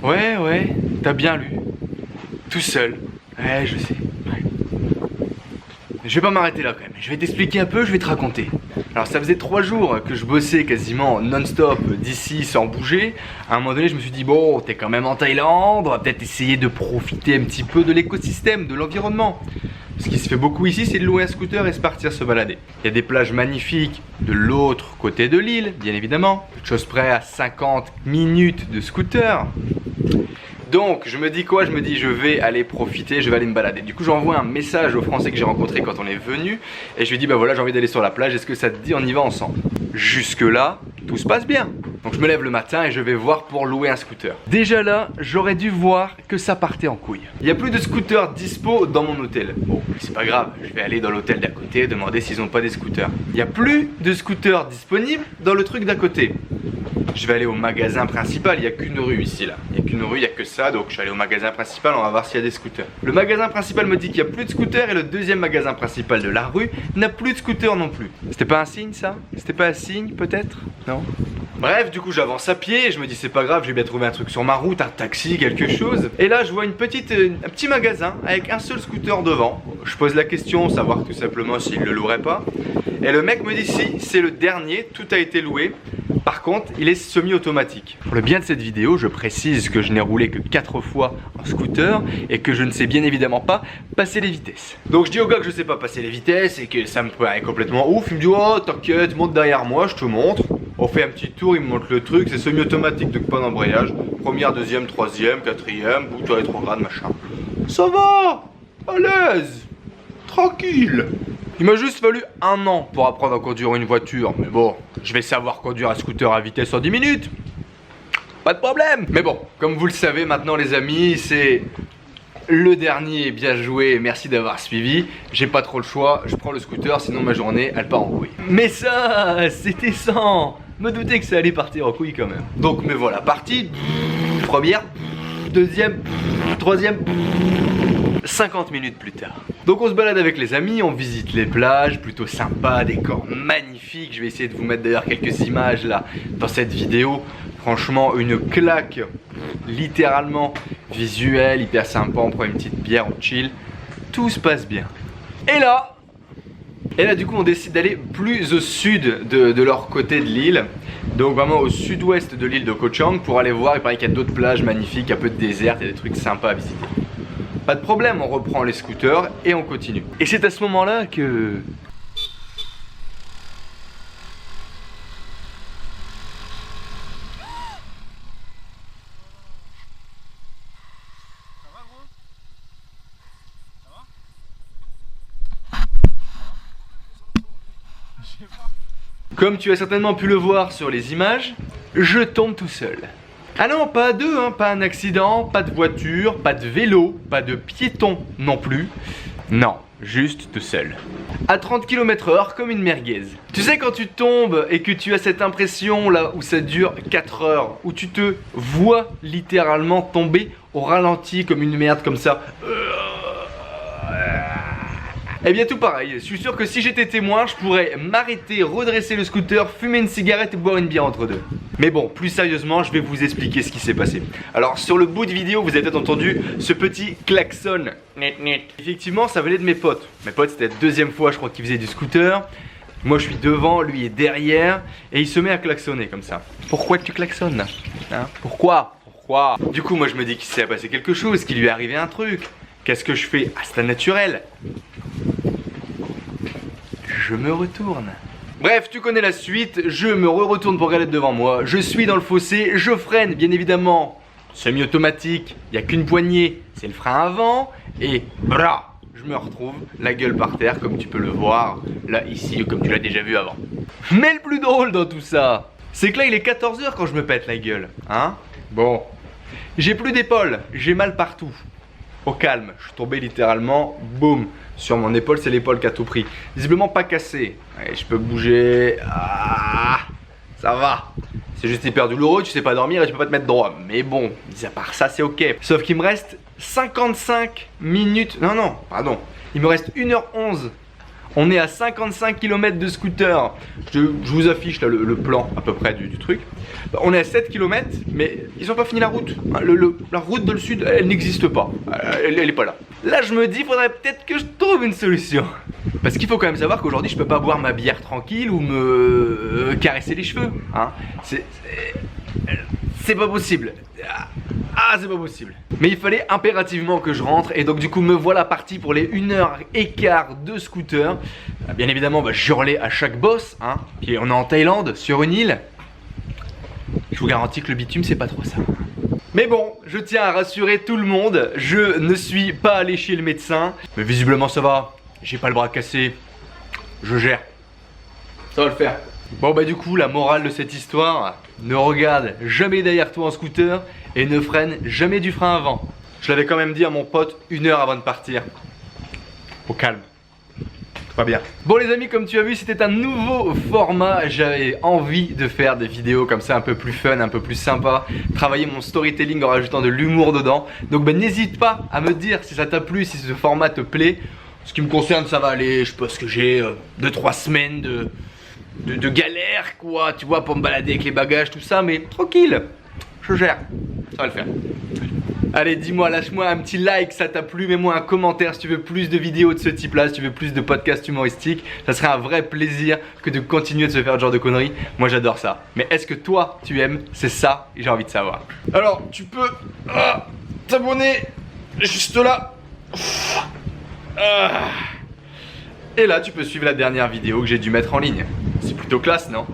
Ouais, t'as bien lu. Tout seul. Ouais, je sais. Ouais. Je vais pas m'arrêter là quand même. Je vais t'expliquer un peu, je vais te raconter. Alors ça faisait 3 jours que je bossais quasiment non-stop d'ici sans bouger. À un moment donné je me suis dit bon, t'es quand même en Thaïlande, on va peut-être essayer de profiter un petit peu de l'écosystème, de l'environnement. Ce qui se fait beaucoup ici, c'est de louer un scooter et se partir se balader. Il y a des plages magnifiques de l'autre côté de l'île, bien évidemment. Chose près à 50 minutes de scooter. Donc je me dis quoi? Je me dis je vais aller profiter, je vais aller me balader. Du coup j'envoie un message aux Français que j'ai rencontrés quand on est venu. Et je lui dis bah voilà, j'ai envie d'aller sur la plage, est-ce que ça te dit on y va ensemble? Jusque là, tout se passe bien. Donc je me lève le matin et je vais voir pour louer un scooter. Déjà là, j'aurais dû voir que ça partait en couille. Il n'y a plus de scooter dispo dans mon hôtel. Bon, c'est pas grave, je vais aller dans l'hôtel d'à côté demander s'ils n'ont pas des scooters. Il n'y a plus de scooters disponibles dans le truc d'à côté. Je vais aller au magasin principal, il n'y a qu'une rue ici là. Il n'y a qu'une rue, il n'y a que ça, donc je vais aller au magasin principal, on va voir s'il y a des scooters. Le magasin principal me dit qu'il n'y a plus de scooters et le deuxième magasin principal de la rue n'a plus de scooters non plus. C'était pas un signe ça? C'était pas un signe peut-être? Non? Bref, du coup j'avance à pied et je me dis c'est pas grave, j'ai bien trouvé un truc sur ma route, un taxi, quelque chose. Et là je vois un petit magasin avec un seul scooter devant. Je pose la question, savoir tout simplement s'il le louerait pas. Et le mec me dit si, c'est le dernier, tout a été loué. Par contre, il est semi-automatique. Pour le bien de cette vidéo, je précise que je n'ai roulé que 4 fois en scooter et que je ne sais bien évidemment pas passer les vitesses. Donc je dis au gars que je sais pas passer les vitesses et que ça me paraît complètement ouf. Il me dit oh t'inquiète, monte derrière moi, je te montre. On fait un petit tour, il me montre le truc, c'est semi-automatique donc pas d'embrayage. Première, deuxième, troisième, quatrième, bouton rétrograde, machin. Ça va, à l'aise, tranquille. Il m'a juste fallu 1 an pour apprendre à conduire une voiture. Mais bon, je vais savoir conduire un scooter à vitesse en 10 minutes. Pas de problème. Mais bon, comme vous le savez maintenant les amis, c'est le dernier. Bien joué, merci d'avoir suivi. J'ai pas trop le choix, je prends le scooter, sinon ma journée elle part en couille. Mais ça, c'était sans me douter que ça allait partir en couille quand même. Donc me voilà parti. Première, deuxième, troisième. 50 minutes plus tard. Donc on se balade avec les amis, on visite les plages, plutôt sympa, décor magnifique. Je vais essayer de vous mettre d'ailleurs quelques images là dans cette vidéo. Franchement une claque, littéralement visuelle, hyper sympa. On prend une petite bière, on chill, tout se passe bien. Et là du coup on décide d'aller plus au sud de leur côté de l'île. Donc vraiment au sud-ouest de l'île de Koh Chang pour aller voir. Il paraît qu'il y a d'autres plages magnifiques, un peu de désert, il y a des trucs sympas à visiter. Pas de problème, on reprend les scooters et on continue. Et c'est à ce moment-là que... Comme tu as certainement pu le voir sur les images, je tombe tout seul. Ah non, pas à deux, hein, pas un accident, pas de voiture, pas de vélo, pas de piéton non plus. Non, juste tout seul. À 30 km/h comme une merguez. Tu sais quand tu tombes et que tu as cette impression là où ça dure 4 heures, où tu te vois littéralement tomber au ralenti comme une merde comme ça. Eh bien tout pareil, je suis sûr que si j'étais témoin, je pourrais m'arrêter, redresser le scooter, fumer une cigarette et boire une bière entre deux. Mais bon, plus sérieusement, je vais vous expliquer ce qui s'est passé. Alors sur le bout de vidéo, vous avez peut-être entendu ce petit klaxon. Effectivement, ça venait de mes potes. Mes potes, c'était la 2e fois, je crois, qu'ils faisaient du scooter. Moi, je suis devant, lui est derrière, et il se met à klaxonner comme ça. Pourquoi tu klaxonnes hein? Pourquoi? Du coup, moi, je me dis qu'il s'est passé quelque chose, qu'il lui est arrivé un truc. Qu'est-ce que je fais? Ah, c'est naturel. Je me retourne. Bref, tu connais la suite, je me retourne pour regarder devant moi, je suis dans le fossé, je freine bien évidemment, semi-automatique, il n'y a qu'une poignée, c'est le frein avant, et bra, je me retrouve la gueule par terre comme tu peux le voir, là ici comme tu l'as déjà vu avant. Mais le plus drôle dans tout ça, c'est que là il est 14 h quand je me pète la gueule, hein. Bon, j'ai plus d'épaule, j'ai mal partout. Au calme, je suis tombé littéralement, boum, sur mon épaule, c'est l'épaule qui a tout pris. Visiblement pas cassé, ouais, je peux bouger, ah, ça va. C'est juste hyper douloureux, tu sais pas dormir et tu peux pas te mettre droit. Mais bon, mis à part ça, c'est ok. Sauf qu'il me reste 55 minutes, non, pardon. Il me reste 1h11. On est à 55 km de scooter. Je vous affiche là le plan à peu près du truc. On est à 7 km, mais ils n'ont pas fini la route. La route dans le sud, elle n'existe pas. Elle est pas là. Là, je me dis, faudrait peut-être que je trouve une solution. Parce qu'il faut quand même savoir qu'aujourd'hui, je peux pas boire ma bière tranquille ou me caresser les cheveux. Hein. C'est pas possible. Ah, c'est pas possible. Mais il fallait impérativement que je rentre et donc du coup me voilà parti pour les 1h15 de scooter. Bien évidemment, je hurlais à chaque boss. Hein. Puis on est en Thaïlande, sur une île. Je vous garantis que le bitume, c'est pas trop ça. Mais bon, je tiens à rassurer tout le monde, je ne suis pas allé chez le médecin. Mais visiblement ça va, j'ai pas le bras cassé, je gère. Ça va le faire. Bon du coup, la morale de cette histoire, ne regarde jamais derrière toi en scooter et ne freine jamais du frein avant. Je l'avais quand même dit à mon pote 1 heure avant de partir. Au calme. Pas bien. Bon les amis, comme tu as vu, c'était un nouveau format. J'avais envie de faire des vidéos comme ça un peu plus fun, un peu plus sympa, travailler mon storytelling en rajoutant de l'humour dedans. Donc n'hésite pas à me dire si ça t'a plu, si ce format te plaît. Ce qui me concerne, ça va aller. Je pense que j'ai 2-3 semaines de galère quoi, tu vois, pour me balader avec les bagages, tout ça, mais tranquille, je gère, ça va le faire. Allez, dis-moi, lâche-moi un petit like, ça t'a plu, mets-moi un commentaire si tu veux plus de vidéos de ce type là, si tu veux plus de podcasts humoristiques. Ça serait un vrai plaisir que de continuer de se faire ce genre de conneries. Moi j'adore ça. Mais est-ce que toi tu aimes? C'est ça que j'ai envie de savoir. Alors tu peux t'abonner juste là. Et là tu peux suivre la dernière vidéo que j'ai dû mettre en ligne. C'est plutôt classe, non?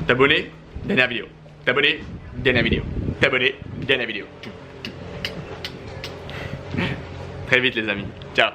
T'abonner, dernière vidéo. T'abonner, dernière vidéo. T'abonner, dernière vidéo. Très vite les amis. Ciao.